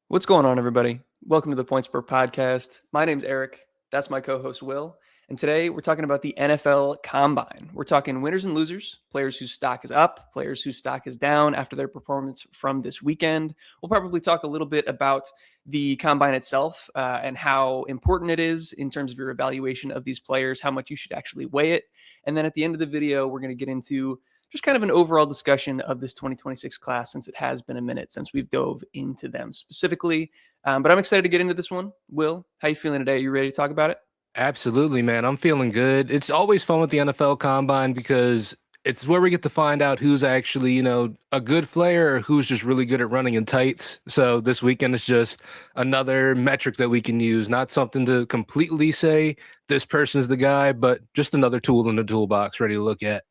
What's going on, everybody? Welcome to the Points Per podcast. My name's Eric. That's my co host, Will. And today we're talking about the NFL Combine. We're talking winners and losers, players whose stock is up, players whose stock is down after their performance from this weekend. We'll probably talk a little bit about the Combine itself and how important it is in terms of your evaluation of these players, how much you should actually weigh it. And then at the end of the video, we're going to get into just kind of an overall discussion of this 2026 class since it has been a minute since we've dove into them specifically. But I'm excited to get into this one. Will, how you feeling today? Are you ready to talk about it? Absolutely, man. I'm feeling good. It's always fun with the NFL Combine because it's where we get to find out who's actually, a good player or who's just really good at running in tights. So this weekend is just another metric that we can use, not something to completely say this person's the guy, but just another tool in the toolbox ready to look at.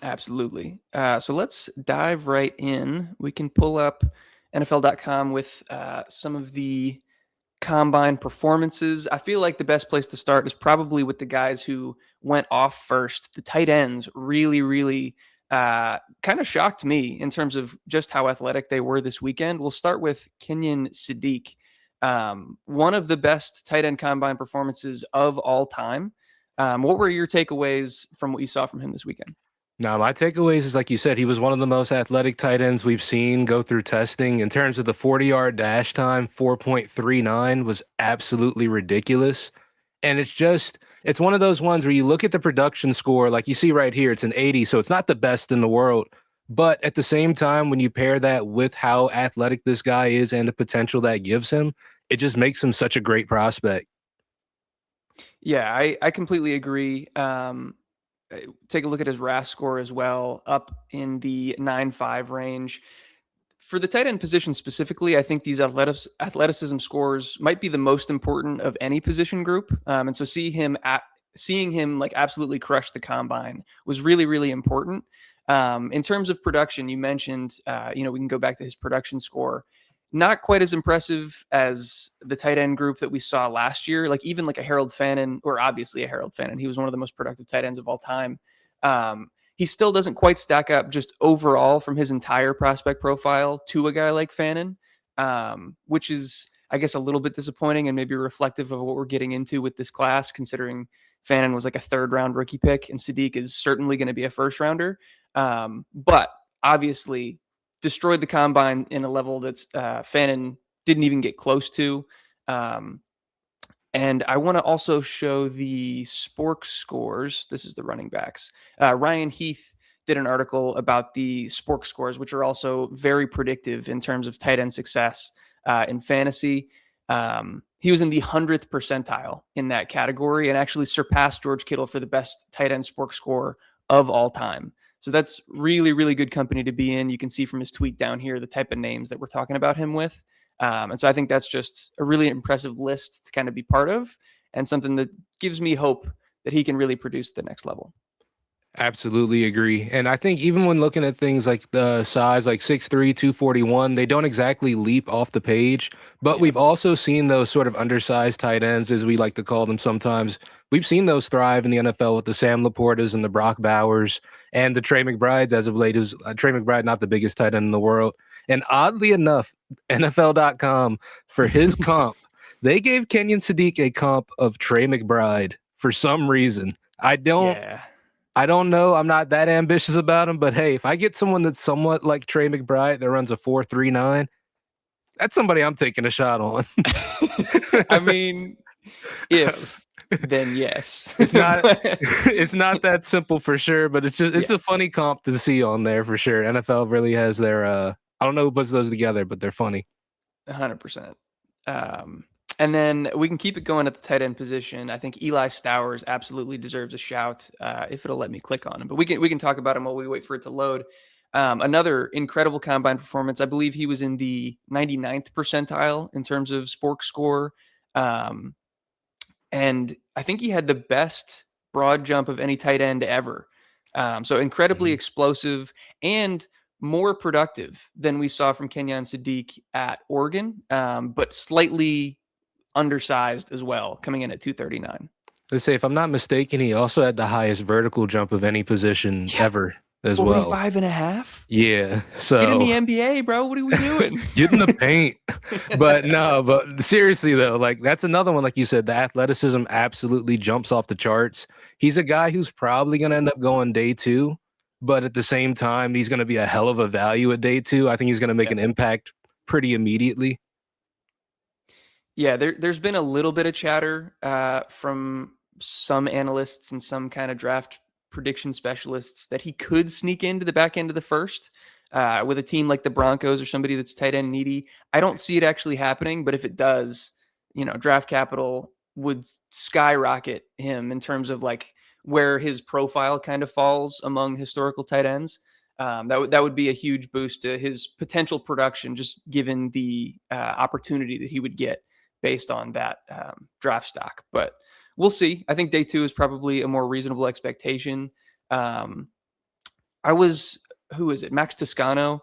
Absolutely. So let's dive right in. We can pull up NFL.com with some of the combine performances. I feel like the best place to start is probably with the guys who went off first. The tight ends really kind of shocked me in terms of just how athletic they were this weekend. We'll start with Kenyon Sadiq, one of the best tight end combine performances of all time. What were your takeaways from what you saw from him this weekend? Now, my takeaways is like you said, he was one of the most athletic tight ends we've seen go through testing. In terms of the 40-yard dash time, 4.39 was absolutely ridiculous. And it's one of those ones where you look at the production score, like you see right here, it's an 80, so it's not the best in the world. But at the same time, when you pair that with how athletic this guy is and the potential that gives him, it just makes him such a great prospect. Yeah, I completely agree. Take a look at his RAS score as well, up in the 9.5 range. For the tight end position specifically, I think these athleticism scores might be the most important of any position group. And so seeing him like absolutely crush the combine was really important. In terms of production, you mentioned, we can go back to his production score. Not quite as impressive as the tight end group that we saw last year. Like even like a Harold Fannin, or obviously a Harold Fannin, he was one of the most productive tight ends of all time. He still doesn't quite stack up just overall from his entire prospect profile to a guy like Fannin, which is, I guess, a little bit disappointing and maybe reflective of what we're getting into with this class, considering Fannin was like a third round rookie pick and Sadiq is certainly going to be a first rounder. But obviously, destroyed the combine in a level that's Fannin didn't even get close to. And I want to also show the Spork scores. This is the running backs. Ryan Heath did an article about the Spork scores, which are also very predictive in terms of tight end success in fantasy. He was in the 100th percentile in that category and actually surpassed George Kittle for the best tight end Spork score of all time. So that's really good company to be in. You can see from his tweet down here the type of names that we're talking about him with. And so I think that's just a really impressive list to kind of be part of and something that gives me hope that he can really produce the next level. Absolutely agree. And I think even when looking at things like the size, like 6'3", 241, they don't exactly leap off the page. But we've also seen those sort of undersized tight ends, as we like to call them sometimes. We've seen those thrive in the NFL with the Sam Laportas and the Brock Bowers and the Trey McBrides as of late. Who's Trey McBride, not the biggest tight end in the world. And oddly enough, NFL.com, for his comp, they gave Kenyon Sadiq a comp of Trey McBride for some reason. I don't know. I'm not that ambitious about him, but hey, if I get someone that's somewhat like Trey McBride that runs a 4.39, that's somebody I'm taking a shot on. I mean, if then yes. It's not that simple for sure, but it's a funny comp to see on there for sure. NFL really has their I don't know who puts those together, but they're funny. 100%. And then we can keep it going at the tight end position. I think Eli Stowers absolutely deserves a shout if it'll let me click on him. But we can talk about him while we wait for it to load. Another incredible combine performance. I believe he was in the 99th percentile in terms of Spork score. And I think he had the best broad jump of any tight end ever. So incredibly explosive and more productive than we saw from Kenyon Sadiq at Oregon, but slightly undersized as well, coming in at 239. Let's say, if I'm not mistaken, he also had the highest vertical jump of any position ever. as well. 45 and a half? Yeah. Get in So the NBA, bro. What are we doing? get in the paint. But no, but seriously though, like that's another one, like you said, the athleticism absolutely jumps off the charts. He's a guy who's probably gonna end up going day two, but at the same time, he's gonna be a hell of a value at day two. I think he's gonna make Yeah. an impact pretty immediately. Yeah, there's been a little bit of chatter from some analysts and some kind of draft prediction specialists that he could sneak into the back end of the first with a team like the Broncos or somebody that's tight end needy. I don't see it actually happening, but if it does, draft capital would skyrocket him in terms of like where his profile kind of falls among historical tight ends. That would be a huge boost to his potential production, just given the opportunity that he would get based on that draft stock. But we'll see. I think day two is probably a more reasonable expectation. Who is it? Max Toscano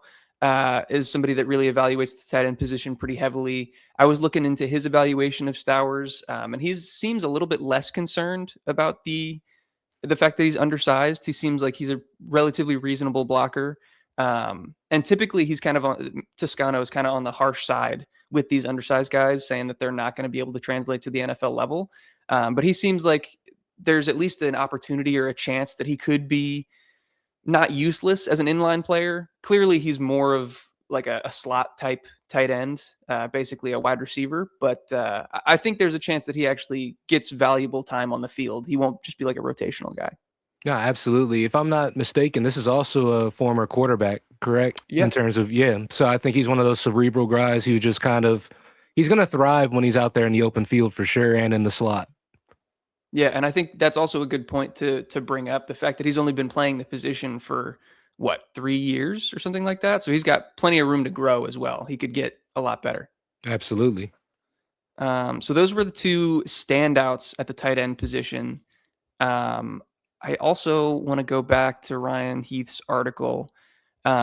is somebody that really evaluates the tight end position pretty heavily. I was looking into his evaluation of Stowers, and he seems a little bit less concerned about the fact that he's undersized. He seems like he's a relatively reasonable blocker. And typically he's kind of Toscano is kind of on the harsh side with these undersized guys, saying that they're not going to be able to translate to the NFL level. But he seems like there's at least an opportunity or a chance that he could be not useless as an inline player. Clearly he's more of like a slot type tight end, basically a wide receiver. But I think there's a chance that he actually gets valuable time on the field. He won't just be like a rotational guy. No, absolutely. If I'm not mistaken, this is also a former quarterback, correct? Yeah. In terms of, yeah. So I think he's one of those cerebral guys who just kind of, he's going to thrive when he's out there in the open field for sure and in the slot. Yeah, and I think that's also a good point to bring up, the fact that he's only been playing the position for what, 3 years or something like that. So he's got plenty of room to grow as well. He could get a lot better. Absolutely. So those were the two standouts at the tight end position. I also want to go back to Ryan Heath's article.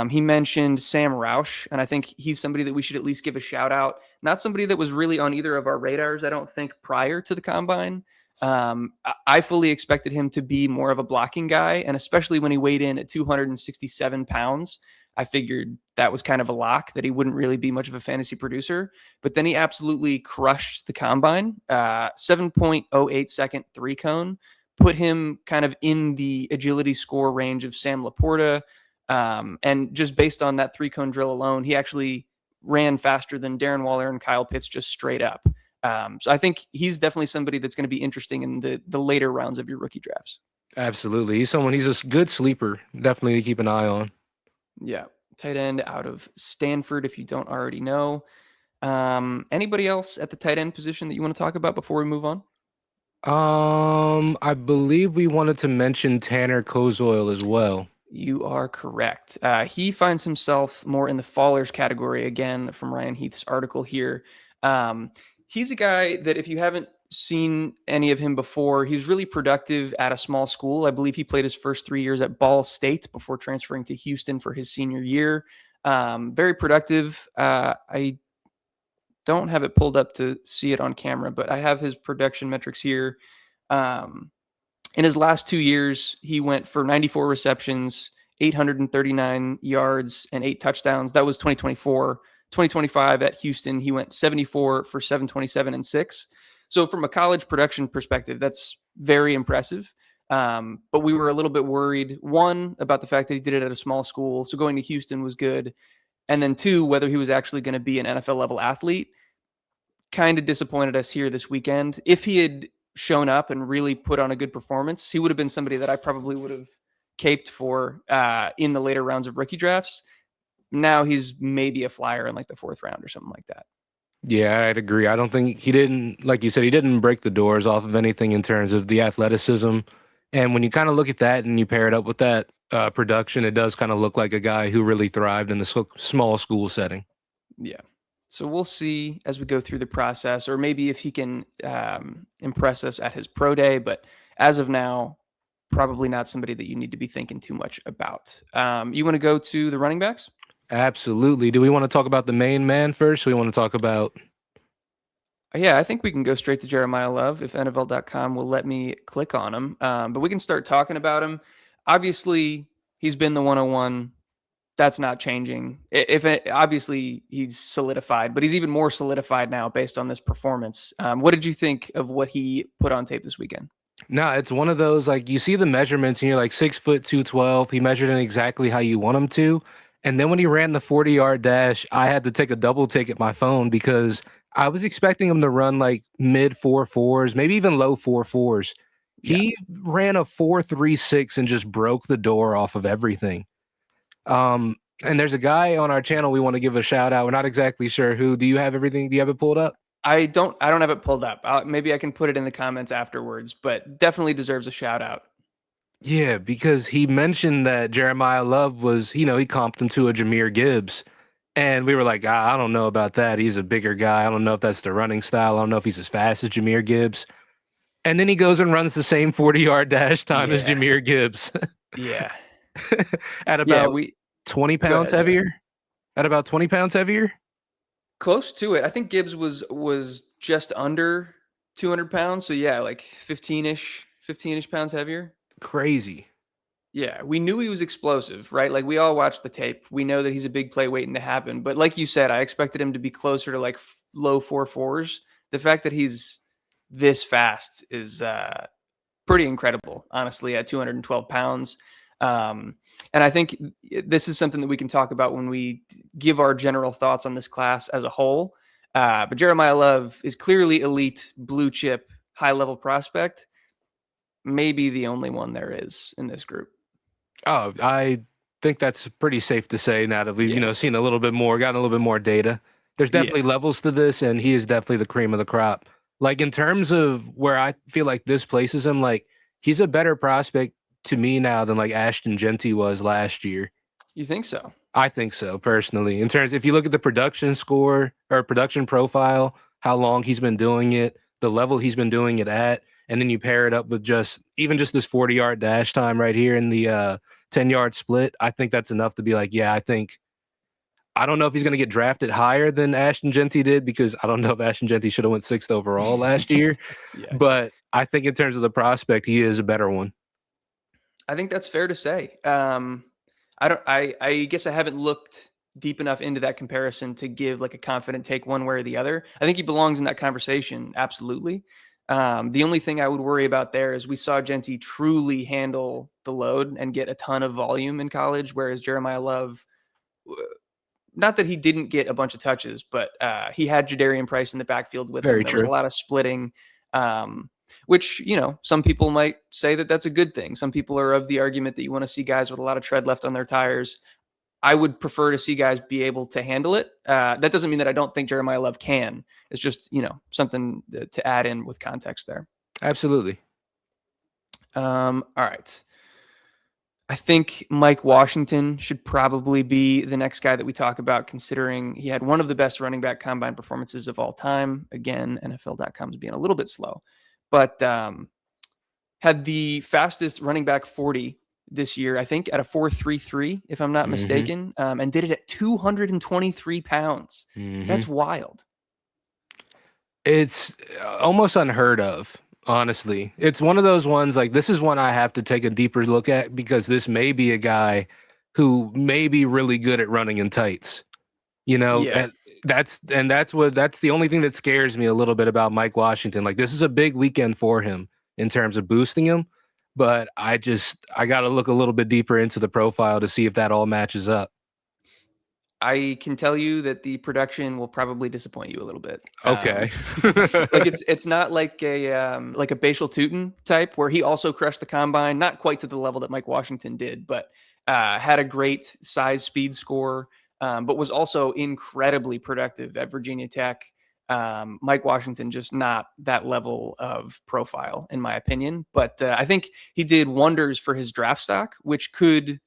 He mentioned Sam Roush, and I think he's somebody that we should at least give a shout out. Not somebody that was really on either of our radars, I don't think, prior to the combine. I fully expected him to be more of a blocking guy, and especially when he weighed in at 267 pounds, I figured that was kind of a lock, that he wouldn't really be much of a fantasy producer. But then he absolutely crushed the combine. 7.08 second three cone put him kind of in the agility score range of Sam Laporta. And just based on that three cone drill alone, he actually ran faster than Darren Waller and Kyle Pitts just straight up. So I think he's definitely somebody that's going to be interesting in the later rounds of your rookie drafts. Absolutely. He's a good sleeper. Definitely to keep an eye on. Yeah. Tight end out of Stanford, if you don't already know. Anybody else at the tight end position that you want to talk about before we move on? I believe we wanted to mention Tanner Kozoil as well. You are correct. He finds himself more in the fallers category, again, from Ryan Heath's article here. He's a guy that if you haven't seen any of him before, he's really productive at a small school. I believe he played his first 3 years at Ball State before transferring to Houston for his senior year. Very productive. I don't have it pulled up to see it on camera, but I have his production metrics here. In his last 2 years, he went for 94 receptions, 839 yards, and 8 touchdowns. That was 2024. 2025 at Houston, he went 74 for 727 and 6. So from a college production perspective, that's very impressive. But we were a little bit worried, one, about the fact that he did it at a small school. So going to Houston was good. And then two, whether he was actually going to be an NFL level athlete. Kind of disappointed us here this weekend. If he had shown up and really put on a good performance, he would have been somebody that I probably would have caped for in the later rounds of rookie drafts. Now he's maybe a flyer in like the 4th round or something like that. Yeah, I'd agree. I don't think he didn't, like you said, he didn't break the doors off of anything in terms of the athleticism. And when you kind of look at that and you pair it up with that production, it does kind of look like a guy who really thrived in the small school setting. Yeah. So we'll see as we go through the process, or maybe if he can impress us at his pro day. But as of now, probably not somebody that you need to be thinking too much about. You want to go to the running backs? Absolutely. Do we want to talk about the main man first? Or we want to talk about... Yeah, I think we can go straight to Jeremiah Love if NFL.com will let me click on him. But we can start talking about him. Obviously, He's been the 101. That's not changing. Obviously he's solidified, but he's even more solidified now based on this performance. What did you think of what he put on tape this weekend? No, it's one of those like you see the measurements and you're like 6 foot 212. He measured in exactly how you want him to. And then when he ran the 40-yard dash, I had to take a double take at my phone because I was expecting him to run like mid 4.4s, maybe even low 4.4s. Yeah. He ran a 4.36 and just broke the door off of everything. And there's a guy on our channel we want to give a shout out. We're not exactly sure who. Do you have everything? Do you have it pulled up? I don't have it pulled up. Maybe I can put it in the comments afterwards, but definitely deserves a shout out. Yeah, because he mentioned that Jeremiah Love was, he comped him to a Jahmyr Gibbs. And we were like, I don't know about that. He's a bigger guy. I don't know if that's the running style. I don't know if he's as fast as Jahmyr Gibbs. And then he goes and runs the same 40-yard dash time as Jahmyr Gibbs. Yeah. At about 20 pounds heavier. At about 20 pounds heavier. Close to it. I think Gibbs was just under 200 pounds. So yeah, like 15-ish pounds heavier. Crazy. Yeah, we knew he was explosive, right? Like we all watched the tape. We know that he's a big play waiting to happen. But like you said, I expected him to be closer to like low 4.4s. The fact that he's this fast is pretty incredible, honestly, at 212 pounds. And I think this is something that we can talk about when we give our general thoughts on this class as a whole. But Jeremiah Love is clearly elite, blue chip, high level prospect. Maybe the only one there is in this group. Oh, I think that's pretty safe to say now that we've seen a little bit more, gotten a little bit more data. There's definitely levels to this, and he is definitely the cream of the crop. Like in terms of where I feel like this places him, like he's a better prospect to me now than like Ashton Jeanty was last year. You think so? I think so, personally. In terms, if you look at the production score or production profile, how long he's been doing it, the level he's been doing it at, and then you pair it up with just this 40-yard dash time right here in the 10-yard split, I think that's enough to be like, yeah, I don't know if he's going to get drafted higher than Ashton Jeanty did because I don't know if Ashton Jeanty should have went 6th overall last year. But I think in terms of the prospect, he is a better one. I think that's fair to say. I guess I haven't looked deep enough into that comparison to give like a confident take one way or the other. I think he belongs in that conversation. Absolutely. The only thing I would worry about there is we saw Jeanty truly handle the load and get a ton of volume in college, whereas Jeremiah Love, not that he didn't get a bunch of touches, but he had Jadarian Price in the backfield with him. There was a lot of splitting, which, some people might say that that's a good thing. Some people are of the argument that you want to see guys with a lot of tread left on their tires. I would prefer to see guys be able to handle it. That doesn't mean that I don't think Jeremiah Love can. It's just, something to add in with context there. Absolutely. All right. I think Mike Washington should probably be the next guy that we talk about, considering he had one of the best running back combine performances of all time. Again, NFL.com is being a little bit slow, but had the fastest running back 40 this year, I think, at a 4.33, if I'm not mistaken, and did it at 223 pounds. That's wild. It's almost unheard of. Honestly, it's one of those ones like this is one I have to take a deeper look at because this may be a guy who may be really good at running in tights, and that's the only thing that scares me a little bit about Mike Washington. Like this is a big weekend for him in terms of boosting him, but I got to look a little bit deeper into the profile to see if that all matches up. I can tell you that the production will probably disappoint you a little bit. Okay. Like it's not like a Bashal Tutin type where he also crushed the combine, not quite to the level that Mike Washington did, but had a great size speed score, but was also incredibly productive at Virginia Tech. Mike Washington, just not that level of profile, in my opinion. But I think he did wonders for his draft stock, which could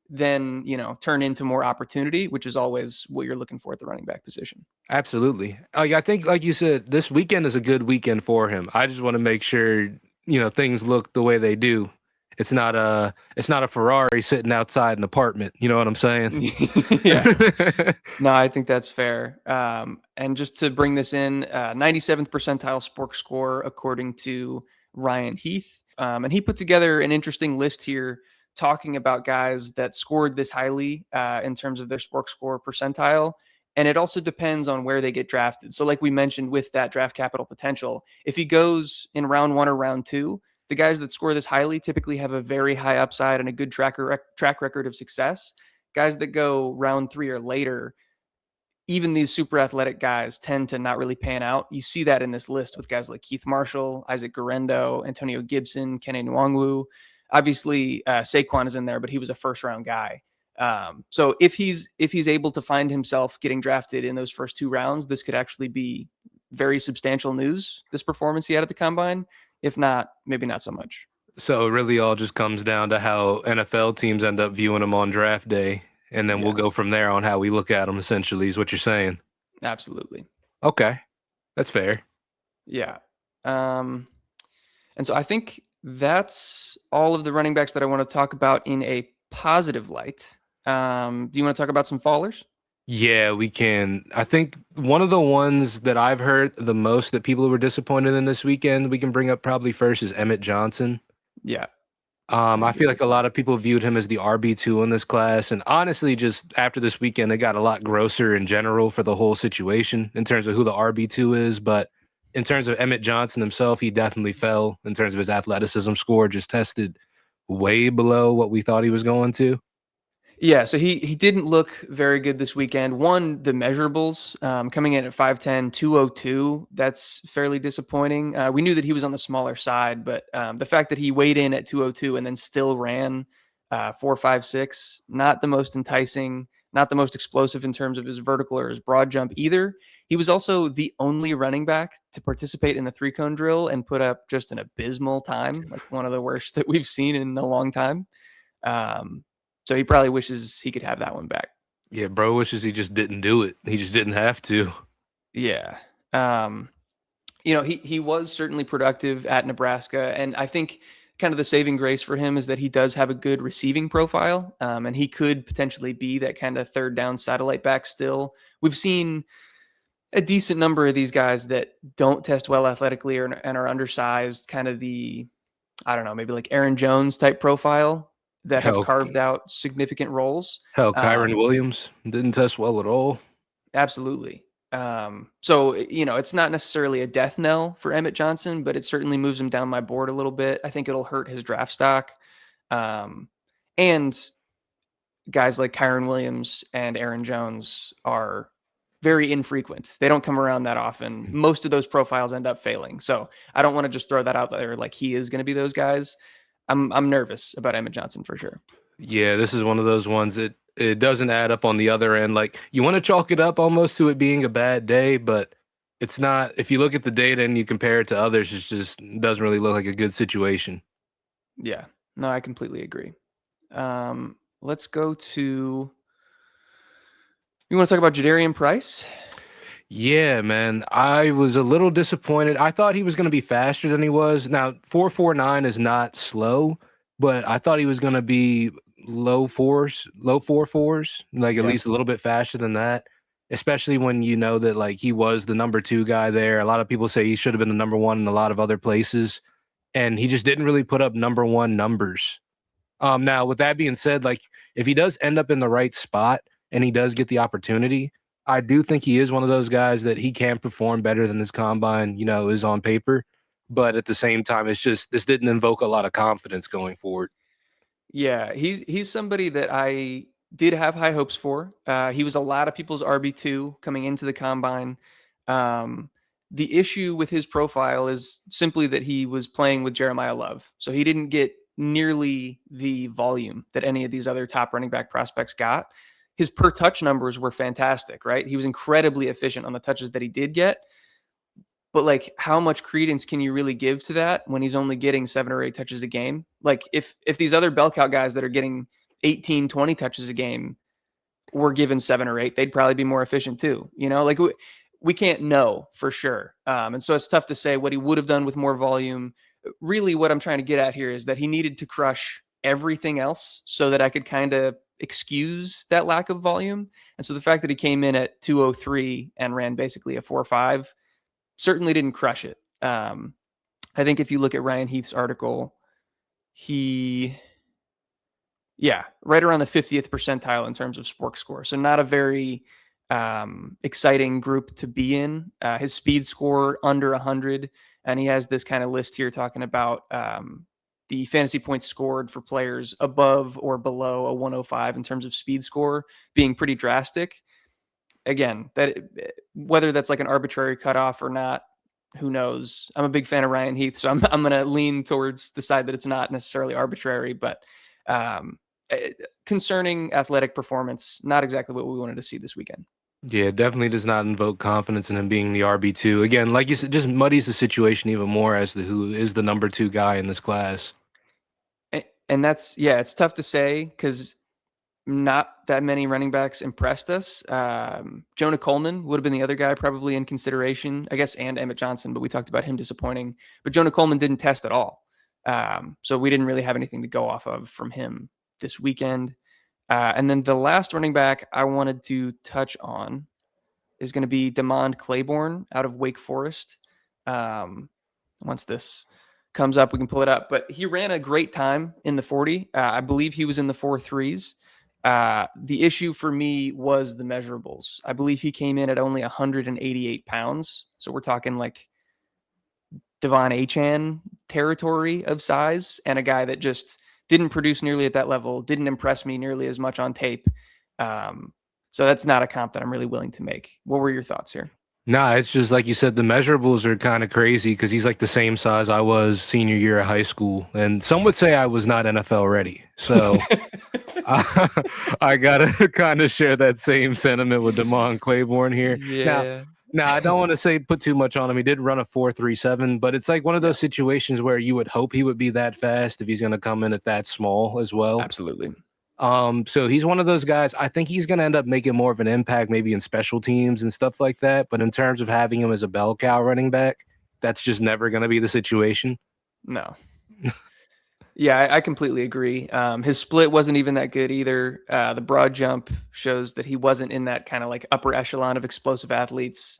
then, turn into more opportunity, which is always what you're looking for at the running back position. Absolutely. I think, like you said, this weekend is a good weekend for him. I just want to make sure, things look the way they do. It's not a Ferrari sitting outside an apartment. You know what I'm saying? Yeah. No, I think that's fair. And just to bring this in, 97th percentile SPORK score, according to Ryan Heath. And he put together an interesting list here talking about guys that scored this highly in terms of their sports score percentile. And it also depends on where they get drafted. So, like we mentioned, with that draft capital potential, if he goes in round 1 or round 2, the guys that score this highly typically have a very high upside and a good track record of success. Guys that go round 3 or later, even these super athletic guys tend to not really pan out. You see that in this list with guys like Keith Marshall, Isaac Guerendo, Antonio Gibson, Kenny Nwangwu. Obviously, Saquon is in there, but he was a first round guy. So if he's able to find himself getting drafted in those first 2 rounds, this could actually be very substantial news. This performance he had at the combine. If not, maybe not so much. So it really all just comes down to how NFL teams end up viewing him on draft day, and then we'll Yeah. go from there on how we look at him. Essentially, is what you're saying. Absolutely. Okay, that's fair. Yeah. And so I think that's all of the running backs that I want to talk about in a positive light. Do you want to talk about some fallers? Yeah, we can. I think one of the ones that I've heard the most that people were disappointed in this weekend, we can bring up probably first is Emmett Johnson. Yeah. I feel like a lot of people viewed him as the RB2 in this class. And honestly, just after this weekend, it got a lot grosser in general for the whole situation in terms of who the RB2 is. But in terms of Emmett Johnson himself, he definitely fell in terms of his athleticism score, just tested way below what we thought he was going to. Yeah, so he didn't look very good this weekend. One, the measurables coming in at 5'10", 202, that's fairly disappointing. We knew that he was on the smaller side, but the fact that he weighed in at 202 and then still ran 4.56, not the most enticing, not the most explosive in terms of his vertical or his broad jump either. He was also the only running back to participate in the 3-cone drill and put up just an abysmal time, like one of the worst that we've seen in a long time. So he probably wishes he could have that one back. Yeah, bro wishes he just didn't do it. He just didn't have to. Yeah. He was certainly productive at Nebraska. And I think kind of the saving grace for him is that he does have a good receiving profile. And he could potentially be that kind of third down satellite back still. We've seen a decent number of these guys that don't test well athletically and are undersized, kind of I don't know, maybe like Aaron Jones type profile that have Hell, carved out significant roles. Kyron Williams didn't test well at all. Absolutely. So, it's not necessarily a death knell for Emmett Johnson, but it certainly moves him down my board a little bit. I think it'll hurt his draft stock. And guys like Kyron Williams and Aaron Jones are very infrequent. They don't come around that often. Most of those profiles end up failing. So I don't want to just throw that out there like he is going to be those guys. I'm nervous about Emmett Johnson for sure. Yeah, this is one of those ones that it doesn't add up on the other end. Like you want to chalk it up almost to it being a bad day, but it's not. If you look at the data and you compare it to others, it just doesn't really look like a good situation. Yeah, no, I completely agree. Let's go to. You want to talk about Jadarian Price? Yeah, man. I was a little disappointed. I thought he was going to be faster than he was. Now, 4.49 is not slow, but I thought he was going to be low 4.4s, like at Okay. least a little bit faster than that, especially when you know that like he was the number 2 guy there. A lot of people say he should have been the number 1 in a lot of other places, and he just didn't really put up number 1 numbers. Now, with that being said, like if he does end up in the right spot and he does get the opportunity, I do think he is one of those guys that he can perform better than his combine, is on paper. But at the same time, it's just this didn't invoke a lot of confidence going forward. Yeah, he's somebody that I did have high hopes for. He was a lot of people's RB2 coming into the combine. The issue with his profile is simply that he was playing with Jeremiah Love. So he didn't get nearly the volume that any of these other top running back prospects got. His per touch numbers were fantastic, right? He was incredibly efficient on the touches that he did get. But like, how much credence can you really give to that when he's only getting 7 or 8 touches a game? Like if these other bell cow guys that are getting 18, 20 touches a game were given 7 or 8, they'd probably be more efficient too. Like we can't know for sure. And so it's tough to say what he would have done with more volume. Really what I'm trying to get at here is that he needed to crush everything else so that I could kind of excuse that lack of volume. And so the fact that he came in at 203 and ran basically a 4.5 certainly didn't crush it. I think if you look at Ryan Heath's article, he Yeah, right around the 50th percentile in terms of SPORT score. So not a very exciting group to be in. His speed score under 100, and he has this kind of list here talking about the fantasy points scored for players above or below a 105 in terms of speed score being pretty drastic. Again, that whether that's like an arbitrary cutoff or not, who knows? I'm a big fan of Ryan Heath, so I'm going to lean towards the side that it's not necessarily arbitrary, but um, concerning athletic performance, not exactly what we wanted to see this weekend. Yeah, definitely does not invoke confidence in him being the RB2. Again, like you said, just muddies the situation even more as to who is the number 2 guy in this class. And that's, yeah, it's tough to say because not that many running backs impressed us. Jonah Coleman would have been the other guy probably in consideration, I guess, and Emmett Johnson, but we talked about him disappointing. But Jonah Coleman didn't test at all. So we didn't really have anything to go off of from him this weekend. And then the last running back I wanted to touch on is going to be Demond Claiborne out of Wake Forest. Once this comes up, we can pull it up. But he ran a great time in the 40. I believe he was in the 4.3s. The issue for me was the measurables. I believe he came in at only 188 pounds. So we're talking like Devon Achane territory of size, and a guy that just didn't produce nearly at that level, didn't impress me nearly as much on tape. So that's not a comp that I'm really willing to make. What were your thoughts here? Nah, it's just like you said, the measurables are kind of crazy because he's like the same size I was senior year of high school. And some would say I was not NFL ready. So I got to kind of share that same sentiment with Demond Claiborne here. Yeah. Now, I don't want to say put too much on him. He did run a 4.37, but it's like one of those situations where you would hope he would be that fast if he's going to come in at that small as well. Absolutely. So he's one of those guys. I think he's going to end up making more of an impact, maybe in special teams and stuff like that. But in terms of having him as a bell cow running back, that's just never going to be the situation. No. Yeah, I completely agree. His split wasn't even that good either. The broad jump shows that he wasn't in that kind of like upper echelon of explosive athletes.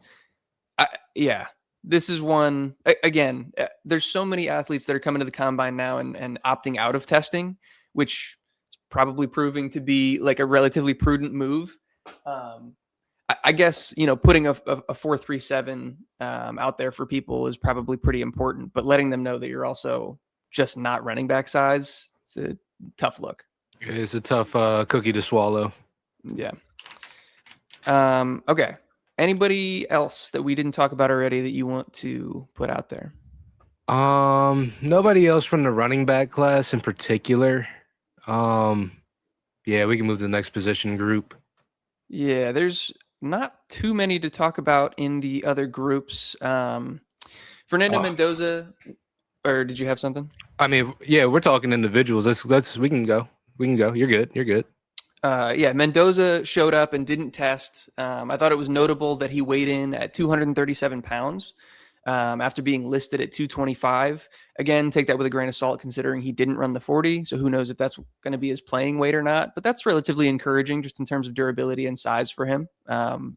Yeah, this is one, again, there's so many athletes that are coming to the combine now and opting out of testing, which is probably proving to be like a relatively prudent move. I guess, putting a 4.37 out there for people is probably pretty important, but letting them know that you're also just not running back size, it's a tough look. It's a tough cookie to swallow. Yeah. Okay. Anybody else that we didn't talk about already that you want to put out there? Nobody else from the running back class in particular. Yeah, we can move to the next position group. Yeah, there's not too many to talk about in the other groups. Fernando Mendoza, or did you have something? I mean, yeah, we're talking individuals. Let's we can go. You're good. Yeah, Mendoza showed up and didn't test. I thought it was notable that he weighed in at 237 pounds after being listed at 225. Again, take that with a grain of salt considering he didn't run the 40. So who knows if that's going to be his playing weight or not. But that's relatively encouraging just in terms of durability and size for him.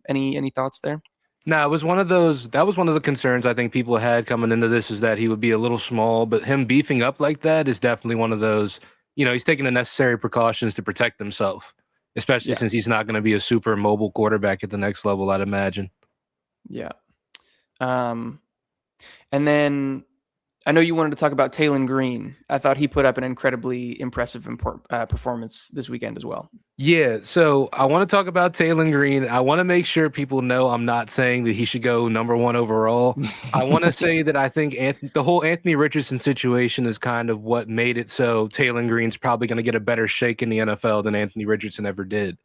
Any thoughts there? No, it was one of those. That was one of the concerns I think people had coming into this is that he would be a little small, but him beefing up like that is definitely one of those. He's taking the necessary precautions to protect himself, especially since he's not going to be a super mobile quarterback at the next level, I'd imagine. Yeah. And then I know you wanted to talk about Taylon Green. I thought he put up an incredibly impressive performance this weekend as well. Yeah, so I want to talk about Taylon Green. I want to make sure people know I'm not saying that he should go number 1 overall. I want to say that I think the whole Anthony Richardson situation is kind of what made it so Taylon Green's probably going to get a better shake in the NFL than Anthony Richardson ever did,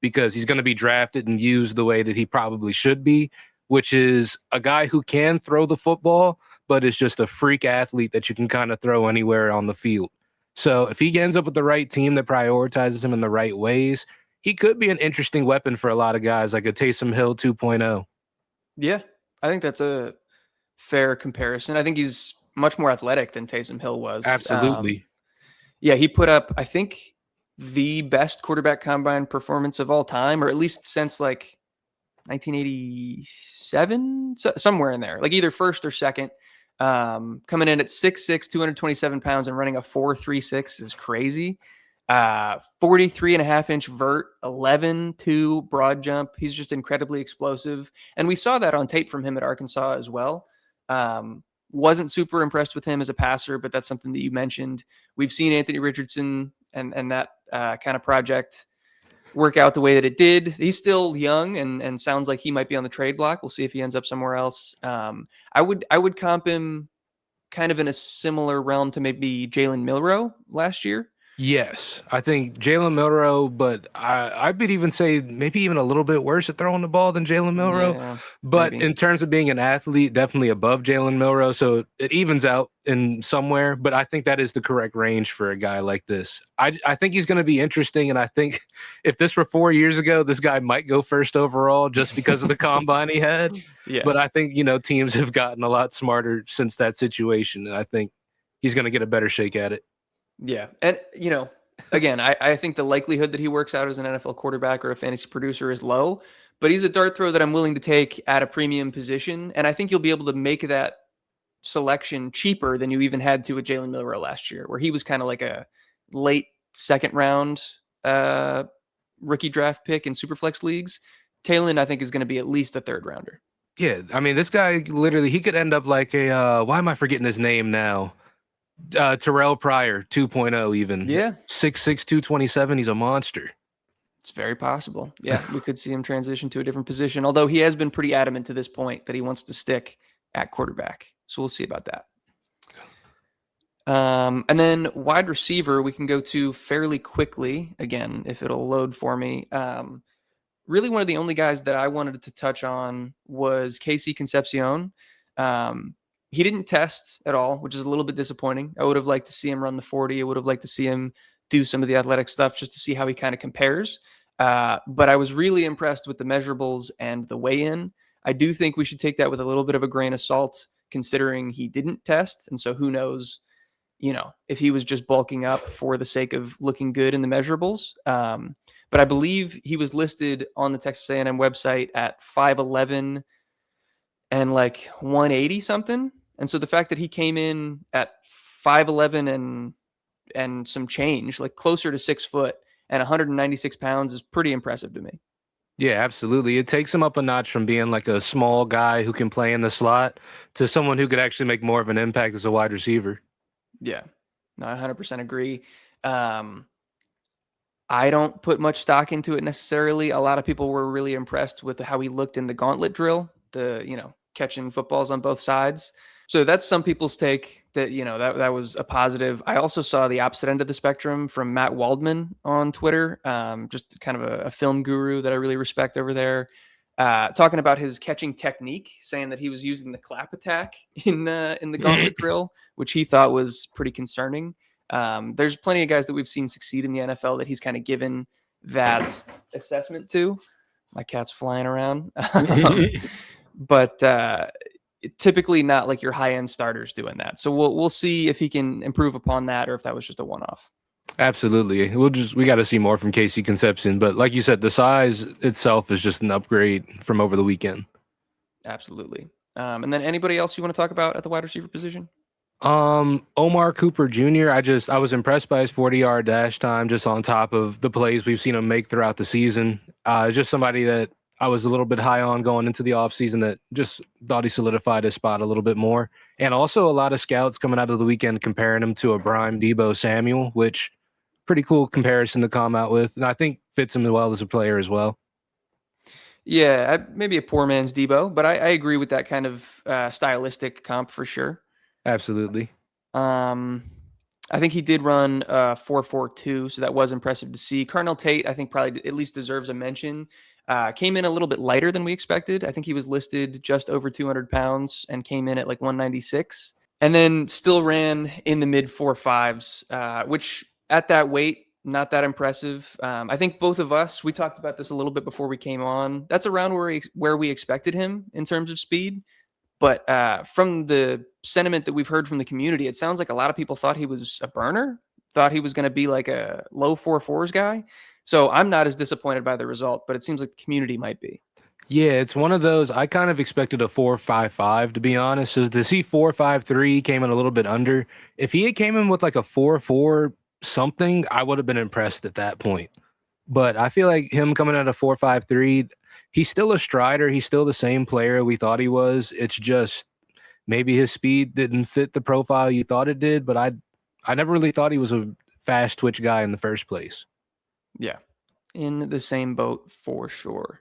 because he's going to be drafted and used the way that he probably should be, which is a guy who can throw the football, but is just a freak athlete that you can kind of throw anywhere on the field. So if he ends up with the right team that prioritizes him in the right ways, he could be an interesting weapon for a lot of guys, like a Taysom Hill 2.0. Yeah, I think that's a fair comparison. I think he's much more athletic than Taysom Hill was. Absolutely. Yeah, he put up, I think, the best quarterback combine performance of all time, or at least since like 1987, somewhere in there, like either first or second. Coming in at 6'6", 227 pounds and running a 4.36 is crazy. 43.5-inch vert, 11.2 broad jump. He's just incredibly explosive. And we saw that on tape from him at Arkansas as well. Wasn't super impressed with him as a passer, but that's something that you mentioned. We've seen Anthony Richardson and that kind of project work out the way that it did. He's still young and sounds like he might be on the trade block. We'll see if he ends up somewhere else. I would comp him kind of in a similar realm to maybe Jalen Milroe last year. Yes, I think Jalen Milroe, but I would even say maybe even a little bit worse at throwing the ball than Jalen Milroe. Yeah, But maybe. in terms of being an athlete, definitely above Jalen Milroe. So it evens out in somewhere. But I think that is the correct range for a guy like this. I think he's going to be interesting. And I think if this were 4 years ago, this guy might go first overall just because of the combine he had. Yeah. But I think, teams have gotten a lot smarter since that situation. And I think he's going to get a better shake at it. Yeah. And, again, I think the likelihood that he works out as an NFL quarterback or a fantasy producer is low, but he's a dart throw that I'm willing to take at a premium position. And I think you'll be able to make that selection cheaper than you even had to with Jalen Milroe last year, where he was kind of like a late second round rookie draft pick in Superflex leagues. Talon, I think, is going to be at least a third rounder. Yeah. I mean, this guy literally, he could end up like why am I forgetting his name now? Terrell Pryor 2.0 even. Yeah. 6'6", 227. He's a monster. It's very possible. Yeah, we could see him transition to a different position, although he has been pretty adamant to this point that he wants to stick at quarterback. So we'll see about that. And then wide receiver, we can go to fairly quickly, again, if it'll load for me. Really one of the only guys that I wanted to touch on was Casey Concepcion. He didn't test at all, which is a little bit disappointing. I would have liked to see him run the 40. I would have liked to see him do some of the athletic stuff just to see how he kind of compares. But I was really impressed with the measurables and the weigh-in. I do think we should take that with a little bit of a grain of salt, considering he didn't test. And so who knows, if he was just bulking up for the sake of looking good in the measurables. But I believe he was listed on the Texas A&M website at 5'11" and like 180 something. And so the fact that he came in at 5'11" and some change, like closer to 6 foot and 196 pounds is pretty impressive to me. Yeah, absolutely. It takes him up a notch from being like a small guy who can play in the slot to someone who could actually make more of an impact as a wide receiver. Yeah, no, I 100% agree. I don't put much stock into it necessarily. A lot of people were really impressed with how he looked in the gauntlet drill, catching footballs on both sides. So that's some people's take that, that was a positive. I also saw the opposite end of the spectrum from Matt Waldman on Twitter, just kind of a film guru that I really respect over there, talking about his catching technique, saying that he was using the clap attack in the gauntlet drill, which he thought was pretty concerning. There's plenty of guys that we've seen succeed in the NFL that he's kind of given that assessment to. My cat's flying around. But typically not like your high-end starters doing that. So we'll see if he can improve upon that or if that was just a one-off. Absolutely. We got to see more from Casey Concepcion. But like you said, the size itself is just an upgrade from over the weekend. Absolutely. And then anybody else you want to talk about at the wide receiver position? Omar Cooper Jr. I was impressed by his 40-yard dash time just on top of the plays we've seen him make throughout the season. Just somebody that I was a little bit high on going into the offseason that just thought he solidified his spot a little bit more. And also a lot of scouts coming out of the weekend comparing him to a Prime Deebo Samuel, which pretty cool comparison to come out with. And I think fits him well as a player as well. Yeah, maybe a poor man's Deebo, but I agree with that kind of stylistic comp for sure. Absolutely. I think he did run 4.42, so that was impressive to see. Carnell Tate, I think probably at least deserves a mention. Came in a little bit lighter than we expected. I think he was listed just over 200 pounds and came in at like 196, and then still ran in the mid 4.5s, which at that weight, not that impressive. I think both of us, we talked about this a little bit before we came on. That's around where we expected him in terms of speed. But from the sentiment that we've heard from the community, it sounds like a lot of people thought he was a burner, thought he was going to be like a low 4.4s guy. So I'm not as disappointed by the result, but it seems like the community might be. Yeah, it's one of those. I kind of expected a 4.55 to be honest. So to see 4.53 came in a little bit under. If he had came in with like a 4.4 something, I would have been impressed at that point. But I feel like him coming out of 4.53, he's still a strider. He's still the same player we thought he was. It's just maybe his speed didn't fit the profile you thought it did. But I never really thought he was a fast twitch guy in the first place. Yeah, in the same boat for sure.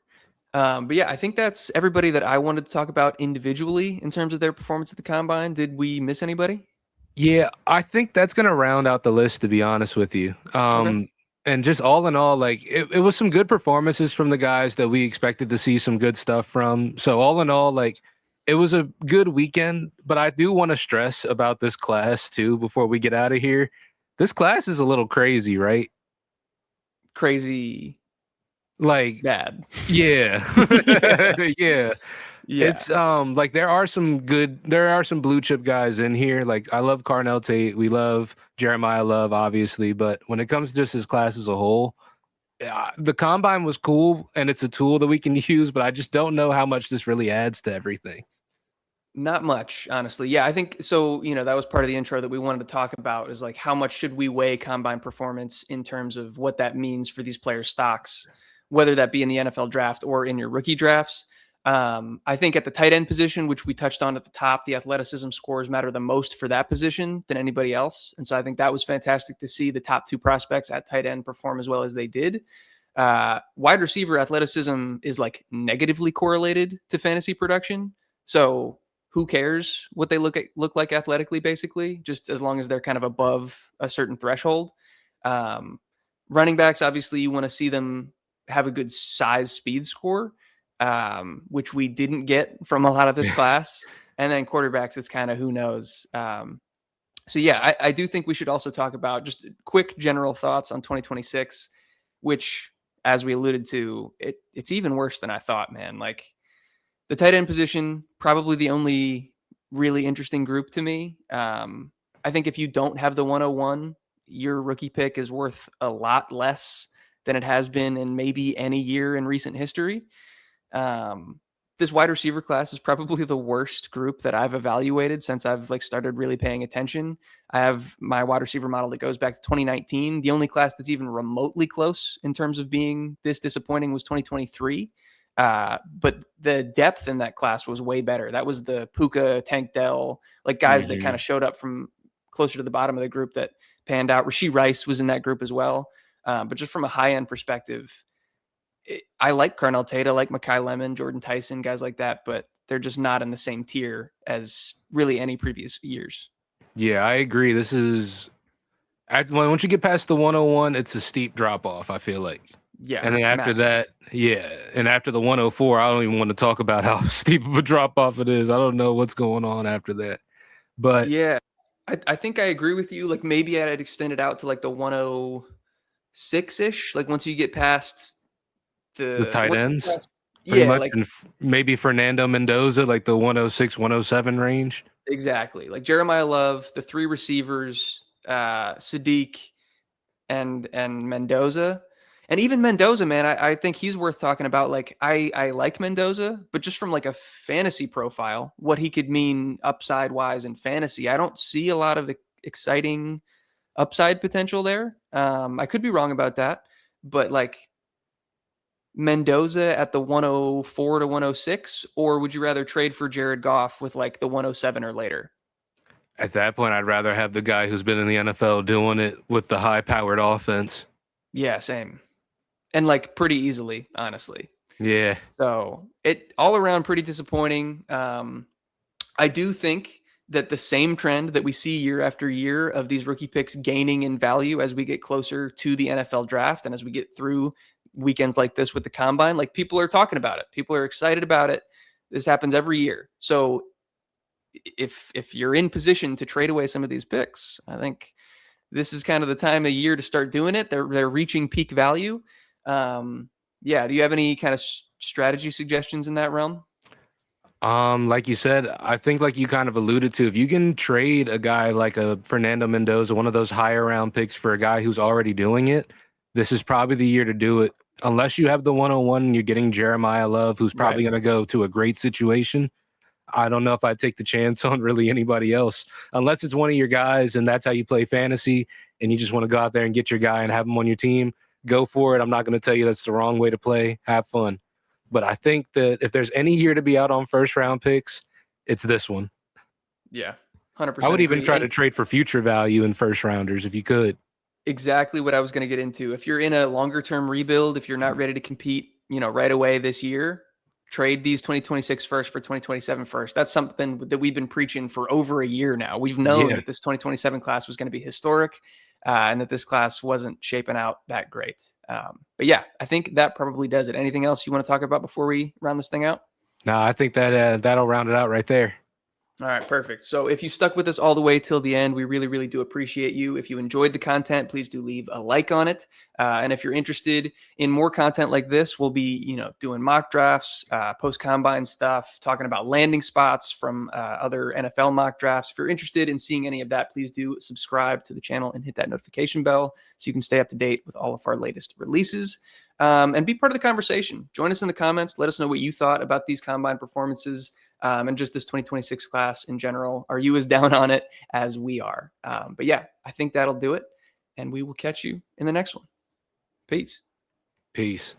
But yeah, I think that's everybody that I wanted to talk about individually in terms of their performance at the combine. Did we miss anybody? Yeah, I think that's gonna round out the list, to be honest with you. Okay. And just all in all, like it was some good performances from the guys that we expected to see some good stuff from. So all in all, like it was a good weekend. But I do want to stress about this class too before we get out of here. This class is a little crazy, right? Crazy Like, bad. yeah, yeah. Yeah. It's like there are some blue chip guys in here. Like I love Carnell Tate, we love Jeremiah Love, obviously, but when it comes to just his class as a whole, the combine was cool and it's a tool that we can use, but I just don't know how much this really adds to everything. Not much, honestly. Yeah, I think so. That was part of the intro that we wanted to talk about is like how much should we weigh combine performance in terms of what that means for these players' stocks, whether that be in the NFL draft or in your rookie drafts. I think at the tight end position, which we touched on at the top, the athleticism scores matter the most for that position than anybody else. And so I think that was fantastic to see the top two prospects at tight end perform as well as they did. Wide receiver athleticism is like negatively correlated to fantasy production. So who cares what they look like athletically, basically, just as long as they're kind of above a certain threshold. Um, Running backs, obviously, you want to see them have a good size speed score, which we didn't get from a lot of this class. And then quarterbacks, it's kind of who knows. So yeah, I do think we should also talk about just quick general thoughts on 2026, which, as we alluded to, it's even worse than I thought, man. Like the tight end position, probably the only really interesting group to me. I think if you don't have the 101, your rookie pick is worth a lot less than it has been in maybe any year in recent history. This wide receiver class is probably the worst group that I've evaluated since I've started really paying attention. I have my wide receiver model that goes back to 2019. The only class that's even remotely close in terms of being this disappointing was 2023. But the depth in that class was way better. That was the Puka, Tank Dell, like guys that kind of showed up from closer to the bottom of the group that panned out. Rashee Rice was in that group as well. But just from a high end perspective, I like Carnell Tate, I like Makai Lemon, Jordan Tyson, guys like that, but they're just not in the same tier as really any previous years. Yeah, I agree. This is once you get past the 101, it's a steep drop off, I feel like. Yeah. And then after massive. that, yeah. And after the 104, I don't even want to talk about how steep of a drop off it is. I don't know what's going on after that. But yeah, I think I agree with you. Like maybe I'd extend it out to like the 106 ish. Like once you get past the tight ends, pretty yeah, much, like and maybe Fernando Mendoza, like the 106, 107 range. exactly. Like Jeremiah Love, the three receivers, Sadiq and Mendoza. And even Mendoza, man, I think he's worth talking about. Like I like Mendoza, but just from like a fantasy profile, what he could mean upside wise in fantasy, I don't see a lot of exciting upside potential there. I could be wrong about that, but like Mendoza at the 104 to 106, or would you rather trade for Jared Goff with like the 107 or later? At that point, I'd rather have the guy who's been in the NFL doing it with the high powered offense. Yeah, same. And like pretty easily, honestly. Yeah. So it all around pretty disappointing. I do think that the same trend that we see year after year of these rookie picks gaining in value as we get closer to the NFL draft and as we get through weekends like this with the combine, like people are talking about it. People are excited about it. This happens every year. So if you're in position to trade away some of these picks, I think this is kind of the time of year to start doing it. They're reaching peak value. Yeah. Do you have any kind of strategy suggestions in that realm? Like you said, I think like you kind of alluded to, if you can trade a guy like a Fernando Mendoza, one of those higher round picks for a guy who's already doing it, this is probably the year to do it. Unless you have the 101 and you're getting Jeremiah Love, who's probably going to go to a great situation. I don't know if I'd take the chance on really anybody else, unless it's one of your guys and that's how you play fantasy and you just want to go out there and get your guy and have him on your team. Go for it. I'm not going to tell you that's the wrong way to play. Have fun. But I think that if there's any year to be out on first round picks, it's this one. Yeah, I 100% would even agree. try And to trade for future value in first rounders if you could. exactly what I was going to get into. If you're in a longer term rebuild, if you're not ready to compete, right away this year, trade these 2026 first for 2027 first. That's something that we've been preaching for over a year now. We've known Yeah. that this 2027 class was going to be historic, and that this class wasn't shaping out that great. But yeah, I think that probably does it. Anything else you want to talk about before we round this thing out? No, I think that that'll round it out right there. All right, perfect. So if you stuck with us all the way till the end, we really, really do appreciate you. If you enjoyed the content, please do leave a like on it. And if you're interested in more content like this, we'll be, doing mock drafts, post combine stuff, talking about landing spots from other NFL mock drafts. If you're interested in seeing any of that, please do subscribe to the channel and hit that notification bell so you can stay up to date with all of our latest releases. And be part of the conversation. Join us in the comments. Let us know what you thought about these combine performances. And just this 2026 class in general. Are you as down on it as we are? But yeah, I think that'll do it. And we will catch you in the next one. Peace. Peace.